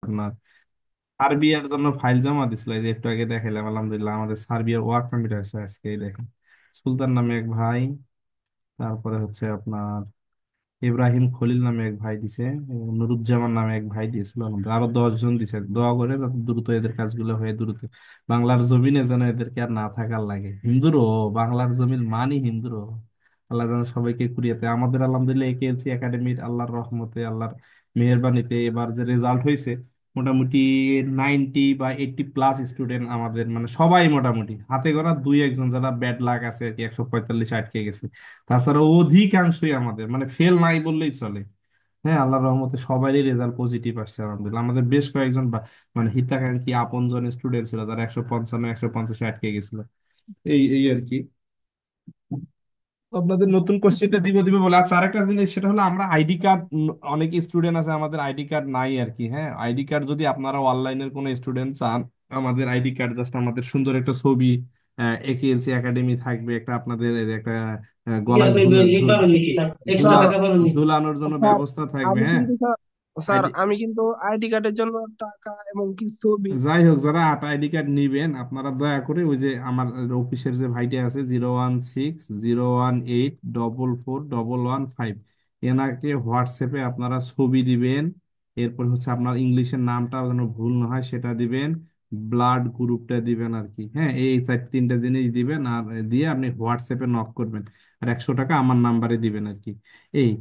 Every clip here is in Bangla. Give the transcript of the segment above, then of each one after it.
আপনার সার্বিয়ার জন্য ফাইল জমা দিছিল, এই যে একটু আগে দেখাইলাম, আলহামদুলিল্লাহ আমাদের সার্বিয়ার ওয়ার্ক পারমিট হয়েছে আজকে, এই দেখেন। সুলতান নামে এক ভাই, তারপরে হচ্ছে আপনার ইব্রাহিম খলিল নামে এক ভাই দিছে, এবং নুরুজ্জামান নামে এক ভাই দিয়েছিল, আলহামদুলিল্লাহ। আরো 10 জন দিছে। দোয়া করে যাতে দ্রুত এদের কাজগুলো হয়ে দ্রুত বাংলার জমিনে যেন এদেরকে আর না থাকার লাগে। হিন্দুরও বাংলার জমিন মানি হিন্দুরও, আল্লাহ যেন সবাইকে কুড়িয়েতে আমাদের, আলহামদুলিল্লাহ একেএলসি একাডেমির আল্লাহর রহমতে, আল্লাহর মেহেরবানিতে এবার যে রেজাল্ট হয়েছে, মোটামুটি 90 বা 80+ স্টুডেন্ট আমাদের, মানে সবাই মোটামুটি, হাতে গোনা দুই একজন যারা ব্যাড লাক আছে আর কি, 145 আটকে গেছে। তাছাড়া অধিকাংশই আমাদের, মানে ফেল নাই বললেই চলে। হ্যাঁ, আল্লাহর রহমতে সবারই রেজাল্ট পজিটিভ আসছে, আলহামদুলিল্লাহ। আমাদের বেশ কয়েকজন মানে হিতাকাঙ্ক্ষী আপন জন স্টুডেন্ট ছিল যারা 155 150 আটকে গেছিল। এই এই আর কি। আপনাদের নতুন কোশ্চেনটা দিব দিব বলে। আচ্ছা, আরেকটা জিনিস, সেটা হলো আমরা আইডি কার্ড, অনেক স্টুডেন্ট আছে আমাদের আইডি কার্ড নাই আর কি। হ্যাঁ, আইডি কার্ড যদি আপনারা অনলাইনের কোনো স্টুডেন্ট চান, আমাদের আইডি কার্ড জাস্ট আমাদের সুন্দর একটা ছবি, একেএলসি একাডেমি থাকবে একটা, আপনাদের এই যে একটা গলায় ঝুলা ঝুলানোর জন্য স্যার, ব্যবস্থা থাকবে। আমি হ্যাঁ, কিন্তু স্যার, আমি কিন্তু আইডি কার্ডের জন্য টাকা এবং কি ছবি। যাই হোক, যারা আইডি কার্ড নিবেন আপনারা দয়া করে ওই যে আমার অফিসের যে ভাইটা আছে, 016 018 444 115, এনাকে হোয়াটসঅ্যাপে আপনারা ছবি দিবেন। এরপর হচ্ছে আপনার ইংলিশের নামটা যেন ভুল না হয় সেটা দিবেন, ব্লাড গ্রুপটা দিবেন আর কি। হ্যাঁ, এই চার তিনটা জিনিস দিবেন, আর দিয়ে আপনি হোয়াটসঅ্যাপে নক করবেন, আর 100 টাকা আমার নাম্বারে দিবেন আর কি। এই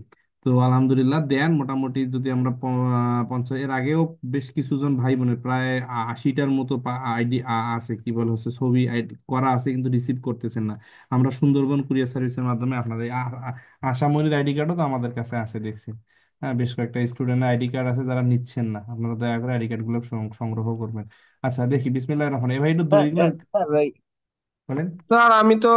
তো আলহামদুলিল্লাহ দেন মোটামুটি। যদি আমরা 50, এর আগেও বেশ কিছু জন ভাই বোনের প্রায় 80টার মতো আইডি আছে, কি বলে হচ্ছে ছবি আইডি করা আছে, কিন্তু রিসিভ করতেছেন না। আমরা সুন্দরবন কুরিয়ার সার্ভিসের মাধ্যমে আপনাদের আশামনির আইডি কার্ডও তো আমাদের কাছে আছে দেখছি। হ্যাঁ, বেশ কয়েকটা স্টুডেন্টের আইডি কার্ড আছে যারা নিচ্ছেন না, আপনারা দয়া করে আইডি কার্ড গুলো সংগ্রহ করবেন। আচ্ছা, দেখি বিসমিল্লাহির রহমানির রহিম। এই ভাই একটু দূরে এগুলো স্যার ভাই, বলেন। স্যার আমি তো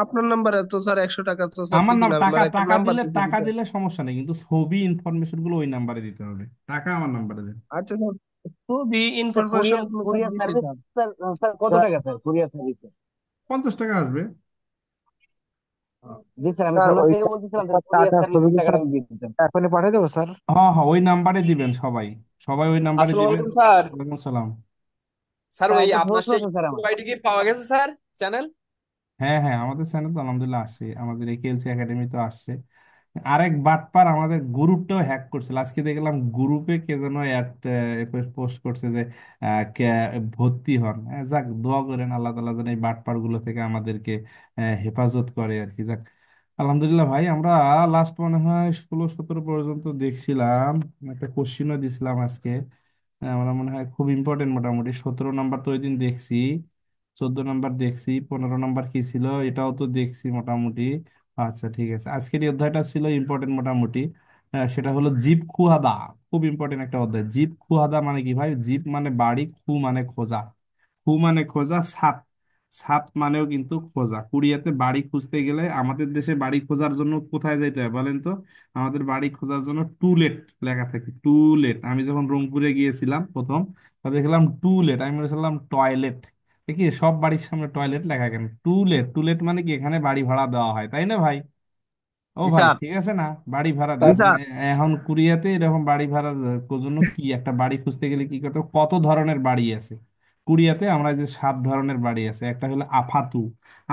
আপনার নাম্বারে তো স্যার 100 টাকা তো স্যার আমার নাম, দিছিলাম, টাকা মানে একটা টাকা নাম্বার দিলে, দিতে টাকা দিতে। দিলে সমস্যা নেই, কিন্তু ছবি ইনফরমেশন গুলো ওই নাম্বারে দিতে হবে। টাকা আমার নাম্বারে দেন। আচ্ছা স্যার, ছবি স্যার ইনফরমেশন কুরিয়ার গুলো স্যার কুরিয়ার দিচ্ছি সার্ভিস স্যার। স্যার, স্যার কত স্যার টাকা স্যার কুরিয়ার সার্ভিস? 50 টাকা আসবে। জি স্যার, আমি স্যার, খুলনা ওই থেকে বলতেছিলাম স্যার, কুরিয়ার টাকা ছবি সার্ভিসের কি টাকাটা স্যার আমি দিয়ে দিতাম। এখনই পাঠিয়ে দেবো স্যার? হ্যাঁ হ্যাঁ, ওই নাম্বারে দিবেন সবাই, সবাই ওই নাম্বারে আসসালামু দিবেন। আলাইকুম স্যার। ওয়ালাইকুম সালাম। স্যার স্যার ওই একটা আপনার প্রশ্ন সেই আছে স্যার আমার। আইডি কি পাওয়া গেছে স্যার? চ্যানেল? হ্যাঁ হ্যাঁ, আমাদের চ্যানেল তো আলহামদুলিল্লাহ আসছে, আমাদের একেএলসি একাডেমি তো আসছে। আরেক বাটপার আমাদের গ্রুপটাও হ্যাক করছিল, আজকে দেখলাম গ্রুপে কে যেন পোস্ট করছে যে ভর্তি হন। যাক, দোয়া করেন আল্লাহ তাআলা যেন এই বাটপার গুলো থেকে আমাদেরকে হেফাজত করে আর কি। যাক, আলহামদুলিল্লাহ ভাই, আমরা লাস্ট মনে হয় 16 17 পর্যন্ত দেখছিলাম, একটা কোশ্চিনও দিছিলাম আজকে। আমরা মনে হয় খুব ইম্পর্টেন্ট, মোটামুটি 17 নাম্বার তো ওই দিন দেখছি, 14 নাম্বার দেখছি, 15 নাম্বার কি ছিল এটাও তো দেখছি মোটামুটি। আচ্ছা ঠিক আছে, আজকের এই অধ্যায়টা ছিল ইম্পর্টেন্ট মোটামুটি। সেটা হলো জীব খুহাদা। খুব ইম্পর্টেন্ট একটা অধ্যায়। জীব খুহাদা মানে কি ভাই? জীব মানে বাড়ি, খু মানে খোঁজা। খু মানে খোঁজা, সাত, সাত মানেও কিন্তু খোঁজা। কুড়িয়াতে বাড়ি খুঁজতে গেলে, আমাদের দেশে বাড়ি খোঁজার জন্য কোথায় যাইতে হয় বলেন তো? আমাদের বাড়ি খোঁজার জন্য টুলেট লেখা থাকে, টুলেট। আমি যখন রংপুরে গিয়েছিলাম প্রথম, তা দেখলাম টুলেট, আমি বলেছিলাম টয়লেট। দেখি সব বাড়ির সামনে টয়লেট লেখা কেন? টুলেট, টুলেট মানে কি এখানে বাড়ি ভাড়া দেওয়া হয়, তাই না ভাই? ও জি ভাই, স্যার। ঠিক আছে না? বাড়ি ভাড়া জি দেয়। স্যার। এখন কুরিয়াতে এরকম বাড়ি ভাড়ার জন্য কি একটা বাড়ি খুঁজতে গেলে কি করতে হবে? কত ধরনের বাড়ি আছে কুরিয়াতে? আমরা যে 7 ধরনের বাড়ি আছে। একটা হলো আফাতু।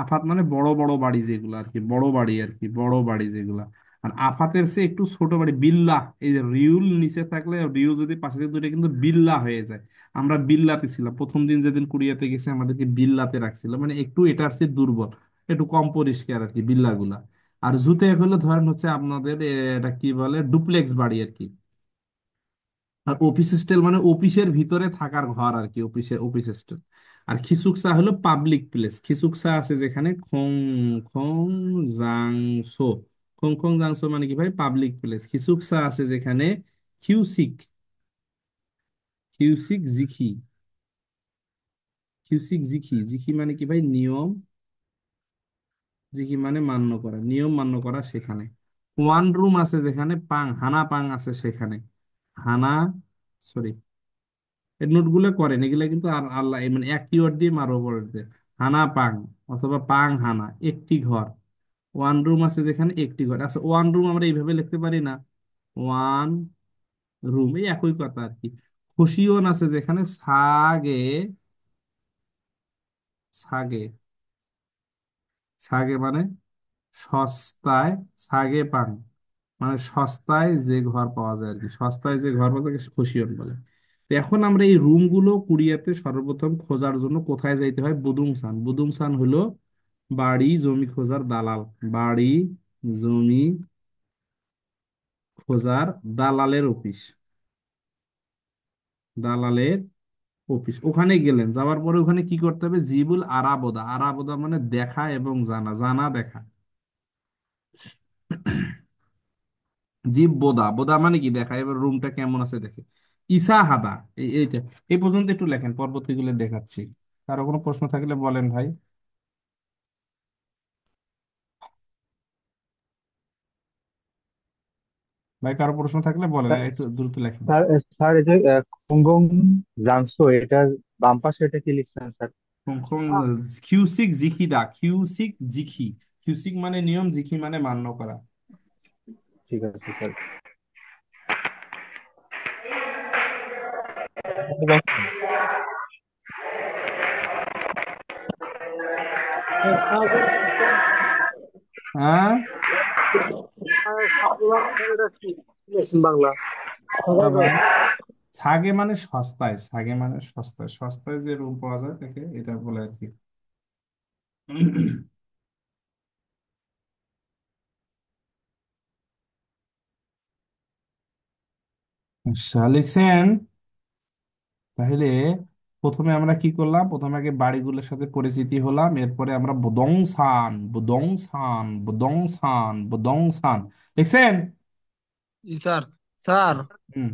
আফাত মানে বড় বড় বাড়ি যেগুলো আর কি, বড় বাড়ি আর কি, বড় বাড়ি যেগুলা। আর আফাতের সে একটু ছোট বাড়ি বিল্লা। এই যে রিউল নিচে থাকলে, রিউ যদি পাশে থেকে দূরে, কিন্তু বিল্লা হয়ে যায়। আমরা বিল্লাতে ছিলাম প্রথম দিন যেদিন কুরিয়াতে গেছে, আমাদেরকে বিল্লাতে রাখছিল, মানে একটু এটার চেয়ে দুর্বল, একটু কম পরিষ্কার আর কি বিল্লাগুলা। আর জুতে হলো ধরেন হচ্ছে আপনাদের এটা কি বলে, ডুপ্লেক্স বাড়ি আর কি। আর অফিস স্টাইল মানে অফিসের ভিতরে থাকার ঘর আর কি, অফিস স্টাইল। আর খিসুকসা হলো পাবলিক প্লেস। খিসুকসা আছে যেখানে, খং খং জাংসো। খং খং জাংসো মানে কি ভাই? Public place. খিসুকসা আছে যেখানে, কিউসিক, কিউসিক জিখি, কিউসিক জিখি। জিখি মানে কি ভাই? নিয়ম। জিখি মানে মান্য করা, নিয়ম মান্য করা সেখানে। ওয়ান রুম আছে যেখানে, পাং হানা পাং আছে সেখানে। হানা, সরি, এই নোটগুলো করেন এগুলা কিন্তু, আর আল্লাহ মানে এক কিওয়ার্ড দিয়ে মারো পড়ে দিতে। হানা পাং অথবা পাং হানা, একটি ঘর। ওয়ান রুম আছে যেখানে, একটি ঘর। আচ্ছা, ওয়ান রুম আমরা এইভাবে লিখতে পারি না? ওয়ান রুম, এই একই কথা আর কি। খসিয়ন আছে যেখানে সাগে, সাগে, সাগে মানে সস্তায়, সাগে পান মানে সস্তায় যে ঘর পাওয়া যায় আর কি, সস্তায় যে ঘর পাওয়া যায় খসিয়ন বলে। তো এখন আমরা এই রুমগুলো কুরিয়াতে সর্বপ্রথম খোঁজার জন্য কোথায় যাইতে হয়? বুদুংসান। বুদুংসান হলো বাড়ি জমি খোঁজার দালাল, বাড়ি জমি খোঁজার দালালের অফিস, দালালের অফিস। ওখানে গেলেন, যাওয়ার পরে ওখানে কি করতে হবে? জিবুল আরাবোদা, আরাবোদা মানে দেখা এবং জানা, জানা দেখা। জীব বোদা, বোদা মানে কি? দেখা। এবার রুমটা কেমন আছে দেখে। ইসা হাদা, এইটা এই পর্যন্ত একটু লেখেন, পরবর্তীগুলো দেখাচ্ছি। কারো কোনো প্রশ্ন থাকলে বলেন ভাই। ভাই কারো প্রশ্ন থাকলে বলেন, স্যার একটু দ্রুত লেখেন। স্যার স্যার, এই যে খুঙ্গং জাংসো, এটার বাম পাশে এটা কি লিখছেন স্যার? Cusec জিখিদা, cusec জিখি। কিউসিক মানে নিয়ম, জিখি মানে মান্য করা। ঠিক আছে স্যার। হ্যাঁ, বাংলা। ভাই ছাগে মানে সস্তায়, ছাগে মানে সস্তায়, সস্তায় যে রুম পাওয়া যায় তাকে এটা বলে আর কি। আচ্ছা, লিখছেন। তাহলে প্রথমে আমরা কি করলাম? প্রথমে আগে বাড়িগুলোর সাথে পরিচিতি হলাম, এরপরে আমরা বুদংসান, বুদংসান, বুদংসান, বুদংসান দেখছেন। জি স্যার। স্যার, হুম,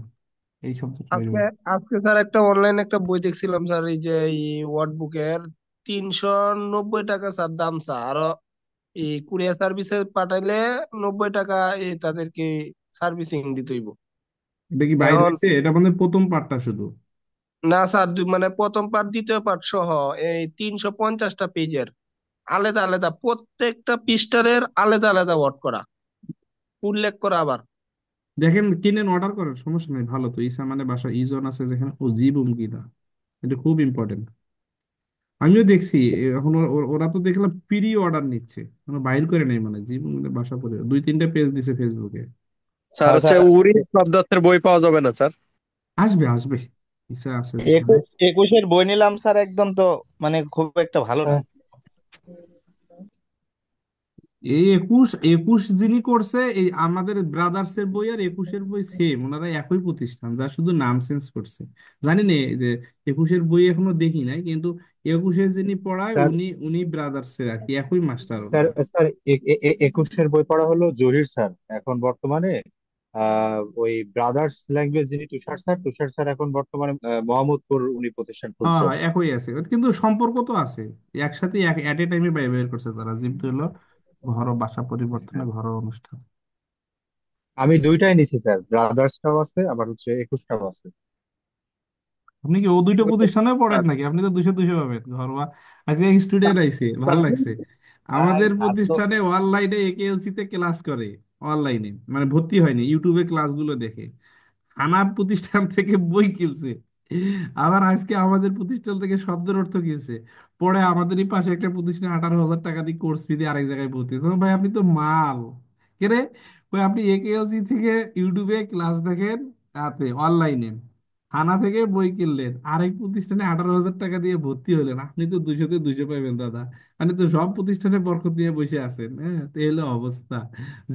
এই শব্দটা আজকে বেরোবে। আজকে স্যার একটা অনলাইন একটা বই দেখছিলাম স্যার, এই যে এই ওয়ার্ড বুকের 390 টাকা স্যার দাম স্যার। আরো এই কুরিয়ার সার্ভিসে পাঠাইলে 90 টাকা তাদেরকে সার্ভিসিং দিতে হইব। এটা কি বাইরে এখন হয়েছে? এটা মানে প্রথম পার্টটা শুধু। না স্যার, মানে প্রথম পার্ট দ্বিতীয় পার্ট সহ এই 350টা পেজের আলাদা আলাদা, প্রত্যেকটা পৃষ্ঠারের আলাদা আলাদা ওয়ার্ড করা, উল্লেখ করা আবার। দেখেন, কিনেন, অর্ডার করেন, সমস্যা নেই। ভালো তো, ইসা মানে বাসা, ইজন আছে যেখানে, ও জিবুম কিনা, এটা খুব ইম্পর্টেন্ট। আমিও দেখছি এখন ওরা তো দেখলাম প্রি অর্ডার নিচ্ছে, মানে বাইর করে নেই, মানে জিবুম মানে বাসা পড়ে 2-3টা পেজ দিছে ফেসবুকে। স্যার হচ্ছে স্যার, উড়ি শব্দার্থের বই পাওয়া যাবে না স্যার? আসবে আসবে, ইসা আছে যেখানে। একুশের বই নিলাম স্যার, একদম তো মানে খুব একটা ভালো না। এই একুশ, একুশ যিনি করছে, এই আমাদের ব্রাদার্স এর বই আর একুশের বই সেম, ওনারা একই প্রতিষ্ঠান, যা শুধু নাম চেঞ্জ করছে। জানি না এই যে একুশের বই এখনো দেখি নাই, কিন্তু একুশের যিনি পড়ায় স্যার উনি উনি ব্রাদার্স এর আর কি, একই মাস্টার স্যার ওনারা। স্যার, একুশের বই পড়া হলো জহির স্যার এখন বর্তমানে। ওই ব্রাদার্স ল্যাঙ্গুয়েজ যিনি তুষার স্যার, তুষার স্যার এখন বর্তমানে মোহাম্মদপুর উনি প্রতিষ্ঠান হ্যাঁ খুলছে। হ্যাঁ, একই আছে, কিন্তু সম্পর্ক তো আছে। একসাথে এট এ টাইমে বের করছে তারা, যেহেতু হলো ঘর ও বাসা পরিবর্তনে হ্যাঁ, ঘর অনুষ্ঠান। আমি দুইটাই নিছি স্যার, ব্রাদার্সটাও আছে আবার হচ্ছে একুশটাও আছে। আপনি কি ও দুইটা প্রতিষ্ঠানে পড়েন আর নাকি? আপনি তো 200-200 পাবেন ঘরোয়া। আজকে স্টুডেন্ট আইছে, ভালো লাগছে। আর আমাদের আর তো প্রতিষ্ঠানে অনলাইনে একেএলসি তে ক্লাস করে, অনলাইনে মানে ভর্তি হয়নি, ইউটিউবে ক্লাসগুলো দেখে। আনার প্রতিষ্ঠান থেকে বই কিনছে, আবার আজকে আমাদের প্রতিষ্ঠান থেকে শব্দের অর্থ কিনছে। পরে আমাদেরই পাশে একটা প্রতিষ্ঠানে 18,000 টাকা দিয়ে কোর্স ফি দিয়ে আরেক জায়গায় ভর্তি হয়েছে। ভাই আপনি তো মাল কেরে। ওই আপনি একেএলসি থেকে ইউটিউবে ক্লাস দেখেন, তাতে অনলাইনে থানা থেকে বই কিনলেন, আরেক প্রতিষ্ঠানে 18,000 টাকা দিয়ে ভর্তি হলেন, আপনি তো 200-তে 200 পাইবেন দাদা। আপনি তো সব প্রতিষ্ঠানে বরকত নিয়ে বসে আছেন। হ্যাঁ, তো এই হলো অবস্থা।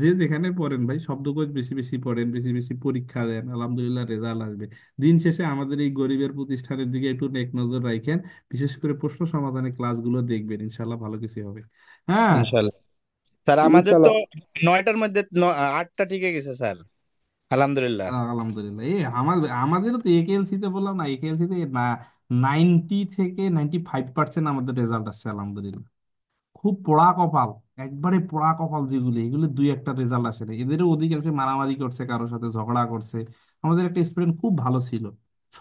যে যেখানে পড়েন ভাই, শব্দকোষ বেশি বেশি পড়েন, বেশি বেশি পরীক্ষা দেন, আলহামদুলিল্লাহ রেজাল্ট আসবে। দিন শেষে আমাদের এই গরিবের প্রতিষ্ঠানের দিকে একটু নেক নজর রাখেন, বিশেষ করে প্রশ্ন সমাধানের ক্লাসগুলো দেখবেন, ইনশাল্লাহ ভালো কিছু হবে। হ্যাঁ, ইনশাল্লাহ। স্যার আমাদের তো 9টার মধ্যে 8টা টিকে গেছে স্যার, আলহামদুলিল্লাহ। আলহামদুলিল্লাহ। আমাদেরও তো একেএলসি তে বললাম না, একেএলসি তে 90 থেকে 95% আমাদের রেজাল্ট আসছে, আলহামদুলিল্লাহ। খুব পোড়া কপাল, একবারে পোড়া কপাল যেগুলো, এগুলো দুই একটা রেজাল্ট আসে না। এদেরও অধিকাংশ মারামারি করছে, কারোর সাথে ঝগড়া করছে। আমাদের একটা স্টুডেন্ট খুব ভালো ছিল,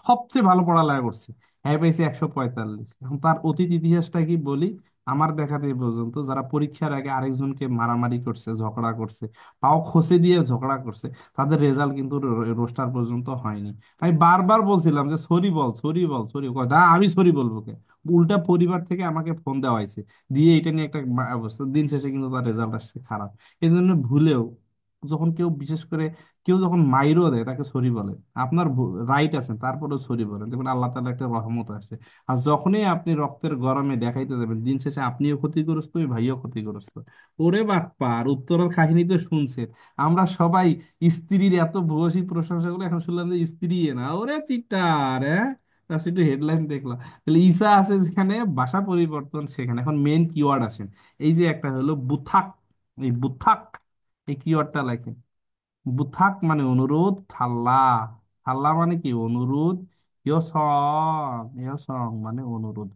সবচেয়ে ভালো পড়ালেখা করছে, হ্যাঁ পাইছে 145। এখন তার অতীত ইতিহাসটা কি বলি, আমার দেখাতে এই পর্যন্ত যারা পরীক্ষার আগে আরেকজনকে মারামারি করছে, ঝগড়া করছে, পাও খসে দিয়ে ঝগড়া করছে, তাদের রেজাল্ট কিন্তু রোস্টার পর্যন্ত হয়নি। আমি বারবার বলছিলাম যে সরি বল, সরি বল, সরি, দা আমি সরি বলবো কে? উল্টা পরিবার থেকে আমাকে ফোন দেওয়া হয়েছে, দিয়ে এটা নিয়ে একটা অবস্থা, দিন শেষে কিন্তু তার রেজাল্ট আসছে খারাপ। এই জন্য ভুলেও যখন কেউ, বিশেষ করে কেউ যখন মাইরও দেয় তাকে সরি বলে, আপনার রাইট আছেন তারপরেও সরি বলেন, দেখবেন আল্লাহ তাআলা একটা রহমত আসছে। আর যখনই আপনি রক্তের গরমে দেখাইতে যাবেন, দিন শেষে আপনিও ক্ষতিগ্রস্ত, ওই ভাইও ক্ষতিগ্রস্ত। ওরে বাপ্পার উত্তরের কাহিনী তো শুনছেন। আমরা সবাই স্ত্রীর এত ভূয়সী প্রশংসা করে, এখন শুনলাম যে স্ত্রী না, ওরে চিটার, হ্যাঁ। তার একটু হেডলাইন দেখলাম। তাহলে ঈসা আছে যেখানে, ভাষা পরিবর্তন সেখানে। এখন মেন কিওয়ার্ড আসেন, এই যে একটা হলো বুথাক, এই বুথাক, এই কিওয়ার্ডটা লেখেন। বুথাক মানে অনুরোধ, থাল্লা, থাল্লা মানে কি অনুরোধ, ইয়সং, ইয়সং মানে অনুরোধ,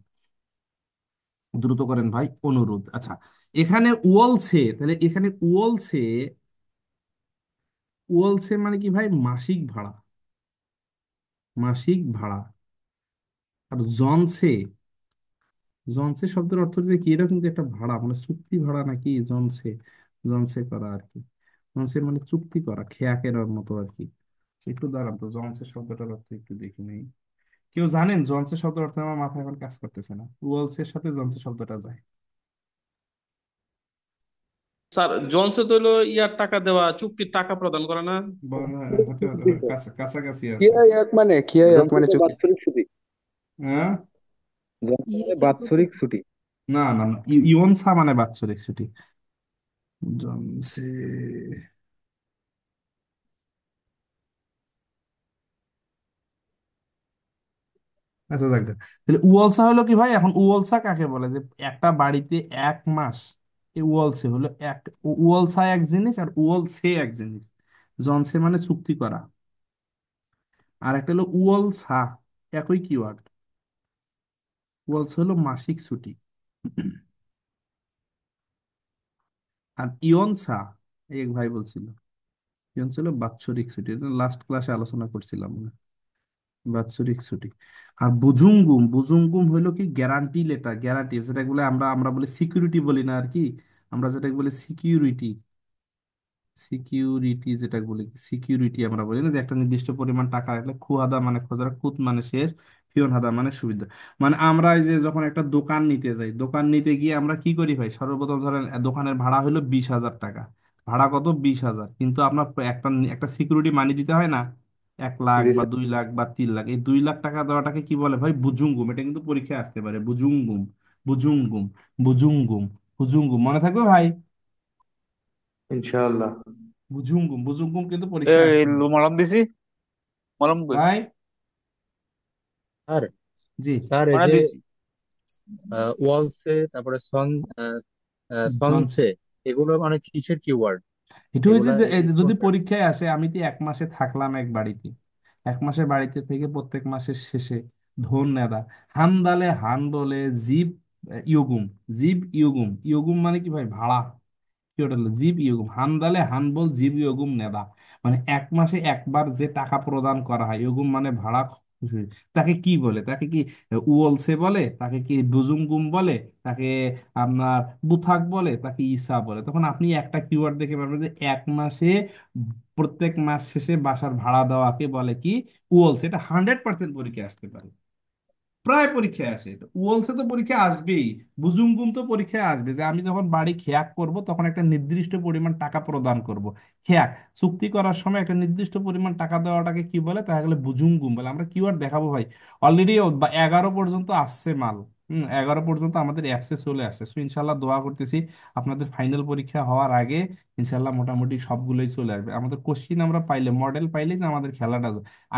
দ্রুত করেন ভাই, অনুরোধ। আচ্ছা, এখানে ওয়ালছে, তাহলে এখানে ওয়ালছে, ওয়ালছে মানে কি ভাই? মাসিক ভাড়া, মাসিক ভাড়া। আর জনসে, জনসে শব্দের অর্থ যে কি, এটা কিন্তু একটা ভাড়া, মানে চুক্তি ভাড়া নাকি জনসে, জনসে করা আর কি। জনসে মানে চুক্তি করা, খেয়াকের মতো আর কি। একটু দাঁড়ান তো, জনসে শব্দটার অর্থ একটু দেখি নেই। কেউ জানেন জনসে শব্দের অর্থ? আমার মাথায় এখন কাজ করতেছে না, ওয়ালসের সাথে জনসে শব্দটা যায়। স্যার জোনস তো হলো ইয়ার টাকা দেওয়া, চুক্তির টাকা প্রদান করা না? হতে হতে হয়, কাছাকাছি আছে। কিয়া এক মানে কিয়া এক জনসন মানে তো চুক্তি। বাৎসরিক ছুটি। হ্যাঁ, জনসন মানে বাৎসরিক ছুটি। না না না, ইয়নসা মানে বাৎসরিক ছুটি। জনসে, আচ্ছা দেখ, তাহলে উয়ালসা হলো কি ভাই? এখন উয়ালসা কাকে বলে? যে একটা বাড়িতে 1 মাস, এই উয়ালসে হলো এক, উয়ালসা এক জিনিস আর উয়ালসে এক জিনিস। জনসে মানে চুক্তি করা, আর একটা হলো উয়ালসা, একই কিওয়ার্ড। উয়ালসা হলো মাসিক ছুটি, আর ইয়নসা, এক ভাই বলছিল, ইয়নসা হলো বাৎসরিক ছুটি, লাস্ট ক্লাসে আলোচনা করছিলাম না, বাৎসরিক ছুটি। আর বুজুঙ্গুম, বুজুঙ্গুম হইলো কি গ্যারান্টি লেটার, গ্যারান্টি, যেটা বলে আমরা আমরা বলি সিকিউরিটি বলি না আর কি, আমরা যেটা বলি সিকিউরিটি, সিকিউরিটি যেটা বলি, সিকিউরিটি আমরা বলি না, যে একটা নির্দিষ্ট পরিমাণ টাকা রাখলে, খুহাদা মানে খোঁজা, খুত মানে শেষ, ফিয়ন হাদা মানে সুবিধা। মানে আমরা এই যে যখন একটা দোকান নিতে যাই, দোকান নিতে গিয়ে আমরা কি করি ভাই? সর্বপ্রথম ধরেন দোকানের ভাড়া হলো 20,000 টাকা, ভাড়া কত? 20,000, কিন্তু আপনার একটা একটা সিকিউরিটি মানি দিতে হয় না, 1 লাখ জি বা স্যার। 2 লাখ বা 3 লাখ, এই 2 লাখ টাকা দেওয়াটাকে কি বলে ভাই? বুজুঙ্গুম। এটা কিন্তু পরীক্ষায় আসতে পারে, বুজুঙ্গুম, বুজুঙ্গুম, বুজুঙ্গুম, বুজুঙ্গুম, মনে থাকবে ভাই? ইনশাআল্লাহ। বুজুঙ্গুম, বুজুঙ্গুম কিন্তু পরীক্ষায় এই আসতে পারে মলম দিছি, মলম কই? ভাই। স্যার, জি, স্যার এই মানে যে দিছি। ওয়ালসে, তারপরে জনস, সনসে, এগুলো মানে কিসের কিওয়ার্ড? এটা হচ্ছে এগুলা যে এই যে একটু যদি পরীক্ষায় আসে, আমি তো 1 মাসে থাকলাম এক বাড়িতে, 1 মাসের বাড়িতে থেকে প্রত্যেক মাসের শেষে ধন নেদা, হান দালে হান বলে, জিব ইয়গুম, জিব ইয়গুম, ইয়গুম মানে কি ভাই? ভাড়া। কি ওটা হলো? জিব ইয়গুম, হান দালে হান বল, জিব ইয়গুম নেদা, মানে 1 মাসে একবার যে টাকা প্রদান করা হয়, ইয়গুম মানে ভাড়া, তাকে কি বলে? তাকে কি উওলসে বলে? তাকে কি বুজুঙ্গুম বলে? তাকে আপনার বুথাক বলে? তাকে ইসা বলে? তখন আপনি একটা কিওয়ার্ড দেখে পারবেন যে 1 মাসে প্রত্যেক মাস শেষে বাসার ভাড়া দেওয়াকে বলে কি? উওলসে। এটা 100% পরীক্ষায় আসতে পারে, প্রায় পরীক্ষায় আসে এটা। ওলসে তো পরীক্ষায় আসবেই, বুজুঙ্গুম তো পরীক্ষায় আসবে, যে আমি যখন বাড়ি খেয়াক করব তখন একটা নির্দিষ্ট পরিমাণ টাকা প্রদান করব। খেয়াক চুক্তি করার সময় একটা নির্দিষ্ট পরিমাণ টাকা দেওয়াটাকে কি বলে? তাহলে বুজুঙ্গুম বলে। আমরা কিওয়ার্ড দেখাবো ভাই, অলরেডি 11 পর্যন্ত আসছে মাল। 11 পর্যন্ত আমাদের অ্যাপসে চলে আসছে। সো ইনশাল্লাহ দোয়া করতেছি আপনাদের ফাইনাল পরীক্ষা হওয়ার আগে ইনশাল্লাহ মোটামুটি সবগুলোই চলে আসবে। আমাদের কোশ্চিন আমরা পাইলে, মডেল পাইলে যে আমাদের খেলাটা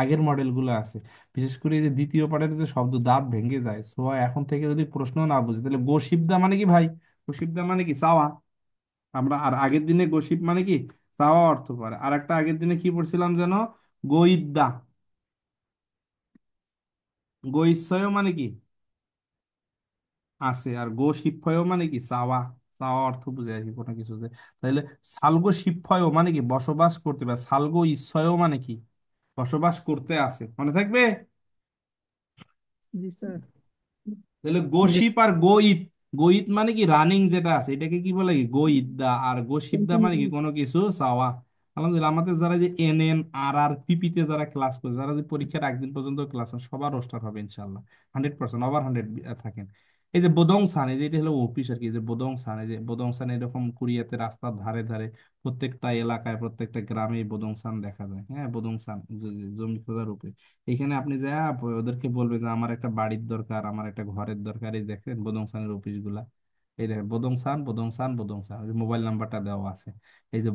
আগের মডেলগুলো আছে, বিশেষ করে এই যে দ্বিতীয় পার্টের যে শব্দ দাঁত ভেঙে যায়, সো এখন থেকে যদি প্রশ্ন না বুঝি, তাহলে গোশিপদা মানে কি ভাই? গোশিপদা মানে কি? চাওয়া। আমরা আর আগের দিনে গোশিপ মানে কি? চাওয়া অর্থ করে। আর একটা আগের দিনে কি পড়ছিলাম যেন? গোইদ্দা, গোইশ্বয় মানে কি? আছে। আর শিপয় মানে কি? চাওয়া, চাওয়া অর্থ বুঝে আর কি কোনো কিছুতে। তাহলে সালগো শিপয় মানে কি? বসবাস করতে, বা সালগো ঈশ্বয় মানে কি? বসবাস করতে আছে, মনে থাকবে? জি স্যার। তাহলে জি গোশিপ আর গোইত, গইত মানে কি রানিং যেটা আছে এটাকে কি বলে, কি গইদা। আর গসিবদা মানে কি কোনো কিছু চাওয়া। আলহামদুলিল্লাহ, আমাদের যারা যে এনএন আর আর পিপিতে যারা ক্লাস করে, যারা যে পরীক্ষার একদিন পর্যন্ত ক্লাস হয়, সবার রোস্টার হবে ইনশাল্লাহ। 100% ওভার 100 থাকেন। এই যে বদংসান, এই যে এটা হলো অফিস আর কি, এই যে বদংসান, এই যে বদংসান এরকম কুড়িয়াতে রাস্তার ধারে ধারে প্রত্যেকটা এলাকায় প্রত্যেকটা গ্রামে এই বদংসান দেখা যায়। হ্যাঁ, বদংসান জমি খোঁজার উপরে। এখানে আপনি যা ওদেরকে বলবে যে আমার একটা বাড়ির দরকার, আমার একটা ঘরের দরকার, এই দেখেন বদংসানের অফিস গুলা। এই দেখেন বদংসান বদংসান বদংসান, ওই যে মোবাইল নাম্বারটা দেওয়া আছে। এই যে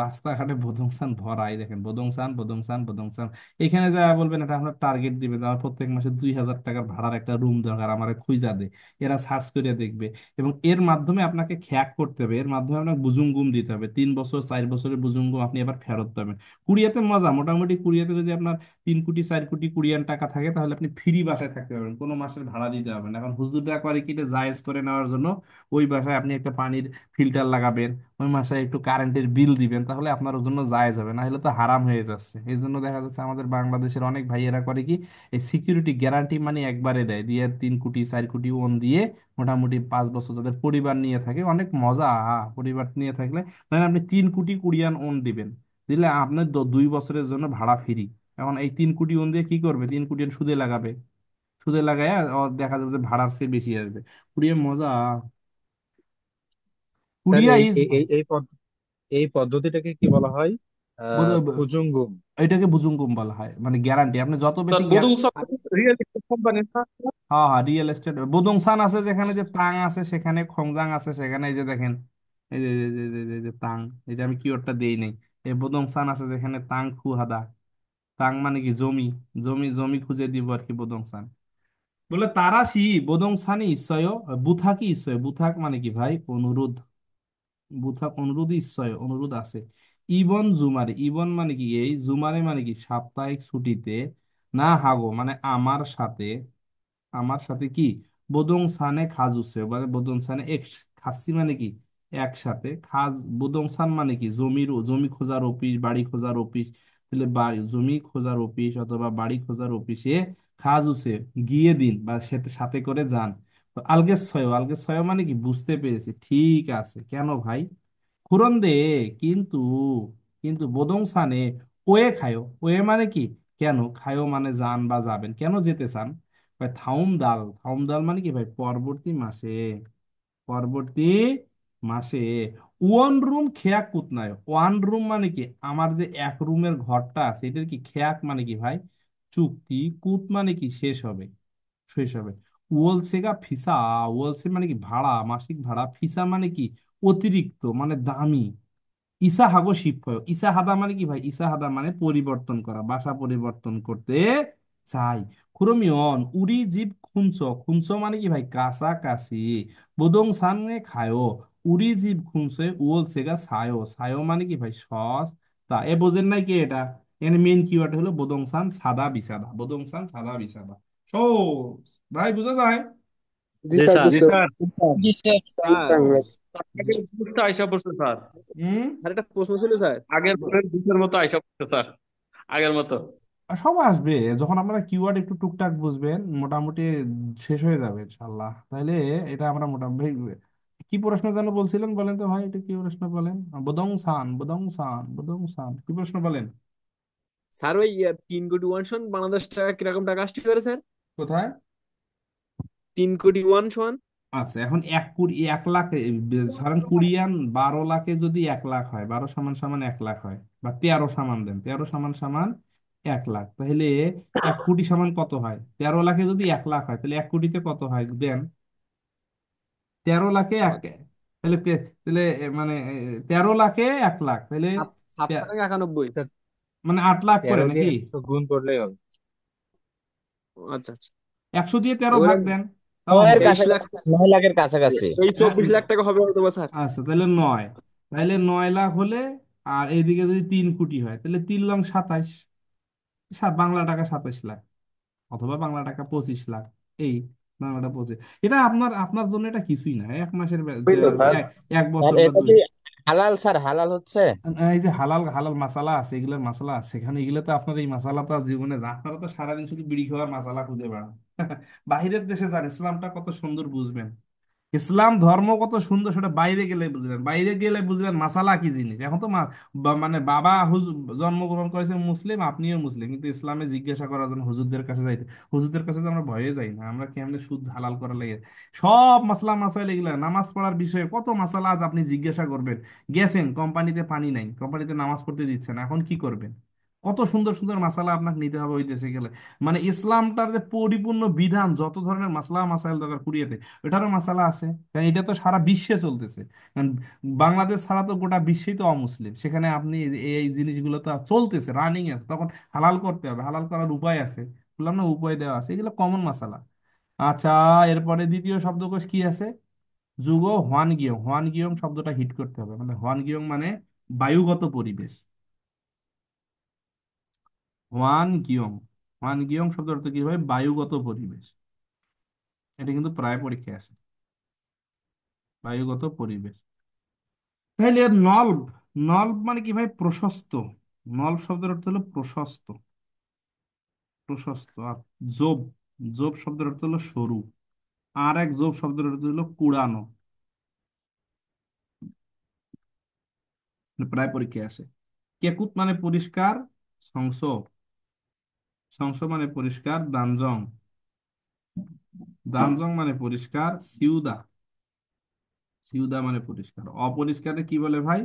রাস্তাঘাটে বদংসান ভরা, এই দেখেন বদংসান বদংসান বদংসান। এখানে যা বলবেন, এটা আপনার টার্গেট দিবে যে আমার প্রত্যেক মাসে 2,000 টাকার ভাড়ার একটা রুম দরকার, আমার খুঁজা দে। এরা সার্চ করে দেখবে, এবং এর মাধ্যমে আপনাকে খ্যাক করতে হবে, এর মাধ্যমে আপনাকে বুজুঙ্গুম দিতে হবে। 3 বছর 4 বছরের বুজুঙ্গুম আপনি এবার ফেরত পাবেন। কুড়িয়াতে মজা, মোটামুটি কুড়িয়াতে যদি আপনার 3 কোটি 4 কোটি কুড়িয়ান টাকা থাকে, তাহলে আপনি ফ্রি বাসায় থাকতে পারবেন, কোনো মাসের ভাড়া দিতে হবে না। এখন হুজুররা করে কি, এটা জায়েজ করে নেওয়ার জন্য ওই বাসায় আপনি একটা পানির ফিল্টার লাগাবেন, ওই মাসে একটু কারেন্টের বিল দিবেন, তাহলে আপনার জন্য জায়েজ হবে, না হলে তো হারাম হয়ে যাচ্ছে। এই জন্য দেখা যাচ্ছে আমাদের বাংলাদেশের অনেক ভাইয়েরা করে কি, এই সিকিউরিটি গ্যারান্টি মানে একবারে দেয়, দিয়ে 3 কোটি 4 কোটি ওন দিয়ে মোটামুটি 5 বছর যাদের পরিবার নিয়ে থাকে, অনেক মজা। পরিবার নিয়ে থাকলে ধরেন আপনি 3 কোটি কোরিয়ান ওন দিবেন, দিলে আপনার 2 বছরের জন্য ভাড়া ফ্রি। এখন এই 3 কোটি ওন দিয়ে কি করবে, 3 কোটি ওন সুদে লাগাবে, সুদে লাগায় দেখা যাবে যে ভাড়ার চেয়ে বেশি আসবে। কুড়িয়ে মজা। স্যার কুড়িয়া এই ইজ, এই এই এই এই পদ্ধতিটাকে কি বলা হয়? ফুজুঙ্গুম। এটাকে বুজুঙ্গুম বলা হয়, মানে গ্যারান্টি আপনি যত স্যার বেশি বদৌসা রিয়েল এস্টেট কোম্পানি না? হ্যাঁ হ্যাঁ, রিয়েল এস্টেট। বদংসান আছে যেখানে, যে তাং আছে সেখানে, খংজাং আছে সেখানে, এই যে দেখেন, এই যে তাং, এটা আমি কিওয়ার্ডটা দেই নাই। এই বদংসান আছে যেখানে, তাং হাদা। তাং মানে কি জমি, জমি জমি খুঁজে দিব আর কি, বদংসান বলে তারাশি। বদংসানি ইসয়, বুথাকি ইসয়, বুথাক মানে কি ভাই অনুরোধ, বুথাক অনুরোধ ইসয়, অনুরোধ আছে। ইবন জুমারে, ইবন মানে কি এই, জুমারে মানে কি সাপ্তাহিক ছুটিতে, না হাগো মানে আমার সাথে, আমার সাথে কি বোদং সানে খাজুসে, মানে বোদং সানে এক, খাসি মানে কি একসাথে, খাজ বোদং সান মানে কি জমির, জমি খোঁজার অফিস, বাড়ি খোঁজার অফিস। তাহলে বাড়ি জমি খোঁজার অফিস অথবা বাড়ি খোঁজার অফিসে খাজুসে গিয়ে দিন, বা সাথে সাথে করে যান। তো আলগে ছয় মানে কি বুঝতে পেরেছি, ঠিক আছে কেন ভাই, খুরন্দে, কিন্তু, কিন্তু বোদং সানে ওয়ে খায়ো, ওয়ে মানে কি কেন, খায়ো মানে যান বা যাবেন, কেন যেতে চান। ভাই থাউম দাল, থাউম দাল মানে কি ভাই পরবর্তী মাসে, পরবর্তী মাসে ওয়ান রুম খেয়াক কুতনায়, ওয়ান রুম মানে কি আমার যে এক রুমের ঘরটা আছে, এটার কি খেয়াক মানে কি ভাই চুক্তি, কুত মানে কি শেষ হবে, শেষ হবে। ওলসেগা ফিসা, ওলসে মানে কি ভাড়া, মাসিক ভাড়া, ফিসা মানে কি অতিরিক্ত মানে দামি। ইসা হাগো শিফট, ইসা হাদা মানে কি ভাই, ইসা হাদা মানে পরিবর্তন করা, বাসা পরিবর্তন করতে চাই। খুরমিয়ন উড়ি জীব খুনছ, খুনছ মানে কি ভাই কাছাকাছি। বোদং সামনে খায়ো, উড়ি জীব খুনছে উল সেগা সায়ো, সায়ো মানে কি ভাই সস। তা এ বোঝেন নাই কি এটা, এখানে মেন কিওয়ার্ড হলো বোদংসান সাদা বিসাদা, বোদংসান সাদা বিসাদা। সো ভাই বুঝা যায়। জি জি স্যার, স্যার। জি বুঝতে স্যার। পারছি। স্যার আগের বুথটা আইসা পড়ছে স্যার। হুম। স্যার একটা প্রশ্ন ছিল স্যার। আগের ভোটের বুথের মতো আইসা পড়ছে স্যার, আগের মতো। সব আসবে, যখন আপনারা কিওয়ার্ড একটু টুকটাক বুঝবেন মোটামুটি শেষ হয়ে যাবে ইনশাল্লাহ। তাহলে এটা আমরা মোটামুটি, কি প্রশ্ন যেন বলছিলেন বলেন তো ভাই, এটা কি প্রশ্ন বলেন। বদং সান কি প্রশ্ন বলেন। স্যার ওই 3 কোটি ওয়ান সমান বাংলাদেশ টাকা কিরকম টাকা আসতে পারে স্যার? কোথায়। 3 কোটি ওয়ান সমান। আচ্ছা এখন 1 কোটি 1 লাখ, ধরেন কুড়িয়ান 12 লাখে যদি 1 লাখ হয়, 12 সমান সমান 1 লাখ হয়, বা 13 সমান দেন, 13 সমান সমান 1 লাখ, তাহলে 1 কোটি সমান কত হয়, 13 লাখে যদি 1 লাখ হয়, তাহলে 1 কোটিতে কত হয় দেন। 13 লাখে এক, তাহলে তাহলে মানে 13 লাখে 1 লাখ, তাহলে সাত সাত তে- টাকা 91। মানে 8 লাখ করে 13 দিয়ে নাকি। 100 গুণ করলেই হবে। আচ্ছা আচ্ছা। 100 দিয়ে 13 ওই ভাগ দেন, তাও নয়ের হবে। 23 লাখ। কাছাকাছি, 9 লাখের কাছাকাছি। এই হ্যাঁ, 24 লাখ টাকা হবে হয়তো বা স্যার। আচ্ছা তাহলে 9, তাহলে 9 লাখ হলে, আর এইদিকে যদি 3 কোটি হয়, তাহলে 3 লং 27, বাংলা টাকা 27 লাখ, অথবা বাংলা টাকা 25 লাখ। এই বাংলাটা 25, এটা আপনার আপনার জন্য এটা কিছুই না, 1 মাসের ওই তো স্যার। এক, এক স্যার বছর বা এটা দুই। কি হালাল স্যার, হালাল হচ্ছে? এই যে হালাল হালাল মাসালা আছে, এগুলোর মাসালা আছে এখানে, এগুলো তো আপনার এই মাসালা তো আর জীবনে আপনারা তো সারাদিন শুধু বিড়ি খাওয়ার মাসালা খুঁজে বেড়ান। বাহিরের দেশে যান ইসলামটা কত সুন্দর বুঝবেন। ইসলাম ধর্ম কত সুন্দর সেটা বাইরে গেলে বুঝলেন, বাইরে গেলে বুঝলেন মাসালা কি জিনিস। এখন তো মানে বাবা জন্মগ্রহণ করেছে মুসলিম, আপনিও মুসলিম, কিন্তু ইসলামে জিজ্ঞাসা করার জন্য হুজুরদের কাছে যাইতে, হুজুরদের কাছে তো আমরা ভয়ে যাই না, আমরা কেমনে সুদ হালাল করা লাগে সব মাসলা মাসাইল এগুলা, নামাজ পড়ার বিষয়ে কত মাসালা আজ আপনি জিজ্ঞাসা করবেন। গেছেন কোম্পানিতে পানি নাই, কোম্পানিতে নামাজ পড়তে দিচ্ছে না, এখন কি করবেন? কত সুন্দর সুন্দর মাসালা আপনাকে নিতে হবে ওই দেশে গেলে। মানে ইসলামটার যে পরিপূর্ণ বিধান, যত ধরনের মাসলা মাসাইল দরকার কুড়িয়েতে, এটারও মাসালা আছে। কারণ এটা তো সারা বিশ্বে চলতেছে। কারণ বাংলাদেশ ছাড়া তো গোটা বিশ্বেই তো অমুসলিম, সেখানে আপনি এই জিনিসগুলো তো চলতেছে, রানিং আছে, তখন হালাল করতে হবে, হালাল করার উপায় আছে, বললাম না উপায় দেওয়া আছে, এগুলো কমন মাসালা। আচ্ছা, এরপরে দ্বিতীয় শব্দকোষ কি আছে? যুগ হোয়ান গিয়ং, হোয়ান গিয়ং শব্দটা হিট করতে হবে, মানে হোয়ান গিয়ং মানে বায়ুগত পরিবেশ। হোয়ান গিয়ং, হোয়ান গিয়ং শব্দের অর্থ কি ভাই? বায়ুগত পরিবেশ। এটা কিন্তু প্রায় পরীক্ষায় আসে, বায়ুগত পরিবেশ। তাহলে এর নলব, নলব মানে কি ভাই? প্রশস্ত। নলব শব্দের অর্থ হলো প্রশস্ত, প্রশস্ত। আর যোব, যোব শব্দের অর্থ হলো সরু। আর এক যোব শব্দের অর্থ হলো কুড়ানো, মানে প্রায় পরীক্ষায় আসে। কেকুত মানে পরিষ্কার, সংস, সংস মানে পরিষ্কার, দানজং, দানজং মানে পরিষ্কার, সিউদা, সিউদা মানে পরিষ্কার। অপরিষ্কারে কি বলে ভাই?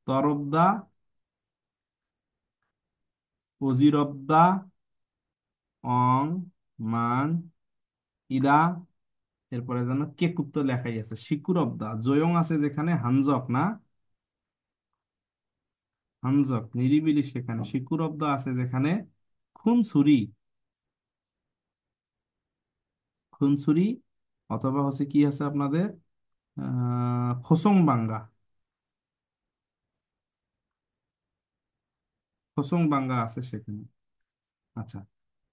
তরবদা, অজিরবদা, অং, মান, ইরা। এরপরে যেন কেকুত্ত লেখাই আছে, শিকুরবদা, জয়ং আছে যেখানে, হানজক না, হানজক নিরিবিলি সেখানে, শিকুরবদা আছে যেখানে, খুনসুরি, খুনসুরি। অথবা হচ্ছে কি আছে আপনাদের, খোসং বাঙ্গা, খোসং বাঙ্গা আছে সেখানে। আচ্ছা,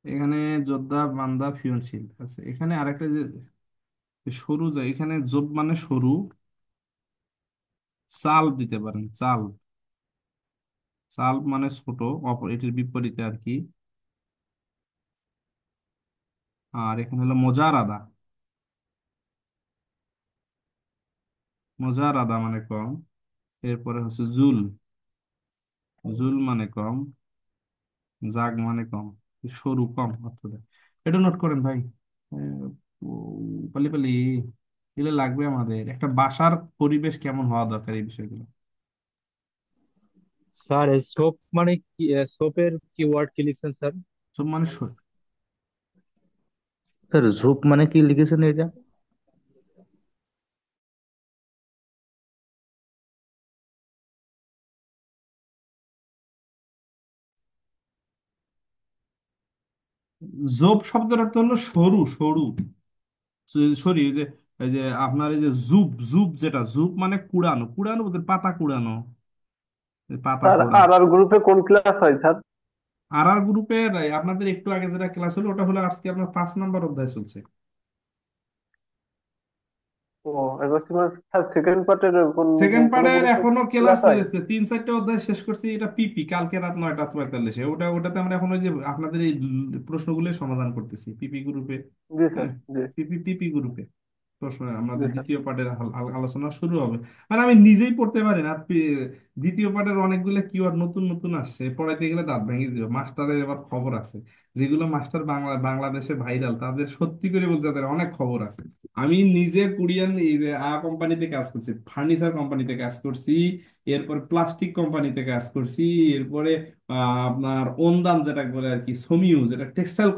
এখানে যোদ্ধা বান্দা ফিয়নশীল আছে। এখানে আরেকটা যে সরু যায়, এখানে যোব মানে সরু, চাল দিতে পারেন, চাল, চাল মানে ছোট, এটির বিপরীতে আর কি। আর এখানে হলো মোজার আদা, মোজার আদা মানে কম। এরপরে হচ্ছে জুল, জুল মানে কম, জাগ মানে কম, সরু কম অর্থ দেয়। এটা নোট করেন ভাই। আহ, ও, পালি পালি এগুলো লাগবে আমাদের। একটা বাসার পরিবেশ কেমন হওয়া দরকার, এই বিষয়গুলো। স্যার সোপ মানে কি? সোপের কি ওয়ার্ড কি লিখছেন স্যার? সব মানে স্যার ঝোপ মানে কি লিখেছেন এটা? জোব শব্দের অর্থ হলো সরু, সরু। সরি, এই যে, এই যে আপনার এই যে জুব, জুব যেটা, জুব মানে কুড়ানো, কুড়ানো বলতে পাতা কুড়ানো, এই পাতা স্যার কুড়ানো। আর আর গ্রুপে কোন ক্লাস হয় স্যার? আর আর গ্রুপের আপনাদের একটু আগে যেটা ক্লাস হলো, ওটা হলো আজকে আপনার 5 নম্বর অধ্যায় চলছে। ও, এবার স্যার সেকেন্ড পার্টের কোন সেকেন্ড কোন পার্টের গ্রুপে এখনো ক্লাস ক্লাস হয়? 3-4টে অধ্যায় শেষ করছি, এটা পিপি, কালকে রাত 9টা 45-এ, ওটাতে আমরা এখন ওই যে আপনাদের এই প্রশ্নগুলো সমাধান করতেছি পিপি গ্রুপে। জি স্যার, হ্যাঁ, জি। পিপি পিপি গ্রুপে প্রশ্ন, জি আমাদের স্যার। দ্বিতীয় পার্টের আলোচনা শুরু হবে। আর আমি নিজেই পড়তে পারি না, দ্বিতীয় পার্টের অনেকগুলো কিওয়ার্ড নতুন নতুন আসছে, পড়াইতে গেলে দাঁত ভেঙে দিবে। মাস্টারের এবার খবর আছে, যেগুলো মাস্টার বাংলাদেশে ভাইরাল, তাদের সত্যি করে বলতে তাদের অনেক খবর আছে। আমি নিজে কোরিয়ান এই যে কোম্পানিতে কাজ করছি, ফার্নিচার কোম্পানিতে কাজ করছি, এরপর প্লাস্টিক কোম্পানিতে কাজ করছি, এরপরে আপনার ওন্দান যেটা বলে আর কি, সোমিউ যেটা টেক্সটাইল,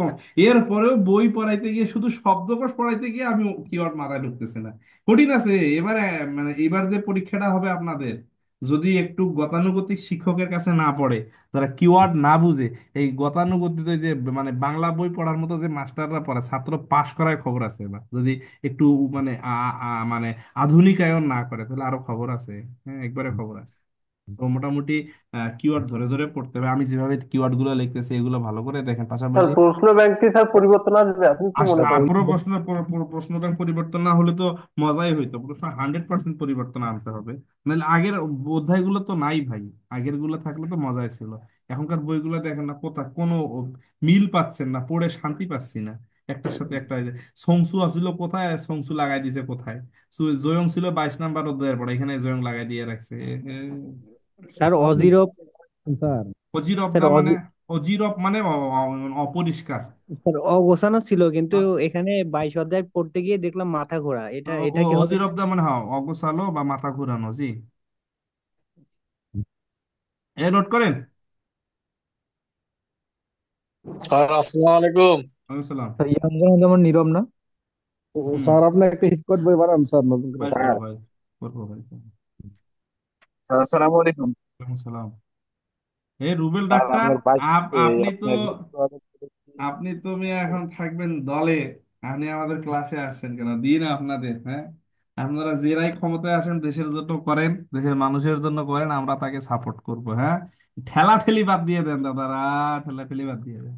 এরপরেও বই পড়াইতে গিয়ে, শুধু শব্দকোষ পড়াইতে গিয়ে আমি কিওয়ার্ড মাথায় ঢুকতেছে না। কঠিন আছে এবারে। মানে এবার যে পরীক্ষাটা হবে আপনাদের, যদি একটু গতানুগতিক শিক্ষকের কাছে না পড়ে, তারা কিওয়ার্ড না বুঝে, এই গতানুগতিক যে মানে বাংলা বই পড়ার মতো যে মাস্টাররা পড়ে, ছাত্র পাশ করার খবর আছে। এবার যদি একটু মানে মানে আধুনিকায়ন না করে, তাহলে আরো খবর আছে। হ্যাঁ, একবারে খবর আছে। তো মোটামুটি কিওয়ার্ড ধরে ধরে পড়তে হবে। আমি যেভাবে কিওয়ার্ড গুলো লিখতেছি, এগুলো ভালো করে দেখেন, স্যার পাশাপাশি প্রশ্ন ব্যাংক কি স্যার পরিবর্তন আসবে, আপনি কি মনে করেন? পুরো প্রশ্ন, প্রশ্ন ব্যাংক পরিবর্তন না হলে তো মজাই হইতো। প্রশ্ন 100% পরিবর্তন আনতে হবে, নাহলে আগের অধ্যায়গুলো তো নাই ভাই। আগের গুলো থাকলে তো মজাই ছিল। এখনকার বইগুলো দেখেন না, কোথায় কোনো মিল পাচ্ছেন না, পড়ে শান্তি পাচ্ছি না। একটার সাথে একটা এই যে সংসু আসছিল কোথায়, সংসু লাগাই দিছে কোথায়। জয়ং ছিল 22 নম্বর অধ্যায়ের পরে, এখানে জয়ং লাগাই দিয়ে রাখছে। স্যার অজিরব, স্যার অজিরব স্যার দা মানে, অজিরব মানে অপরিষ্কার। স্যার অগোছানো ছিল, কিন্তু এখানে 22 অধ্যায় পড়তে গিয়ে দেখলাম মাথা ঘোরা, এটা এটা কি হবে? অজিরব দা মানে হ্যাঁ অগোছালো বা মাথা ঘুরানো, জি। এ নোট করেন। স্যার আসসালামু আলাইকুম। ওয়ালাইকুম সালাম। যেমন নীরব না? হুম। স্যার আপনি একটা হিটকট বই বানান স্যার নতুন করে ভাই স্যার। পড়ো ভাই, পড়বো ভাই, পড়বো। স্যার আসসালামু আলাইকুম। ওয়ালাইকুম সালাম। এই রুবেল স্যার ডাক্তার, আপনার বাইক আপনি তো, আপনার ভিডিও অনেক দেখছি। আপনি তুমি এখন থাকবেন দলে, আপনি আমাদের ক্লাসে আসছেন কেন? দিন আপনাদের, হ্যাঁ, আপনারা যেরাই ক্ষমতায় আসেন দেশের জন্য করেন, দেশের মানুষের জন্য করেন, আমরা তাকে সাপোর্ট করব, হ্যাঁ। ঠেলা ঠেলি বাদ দিয়ে দেন দাদারা, ঠেলা ঠেলি বাদ দিয়ে দেন।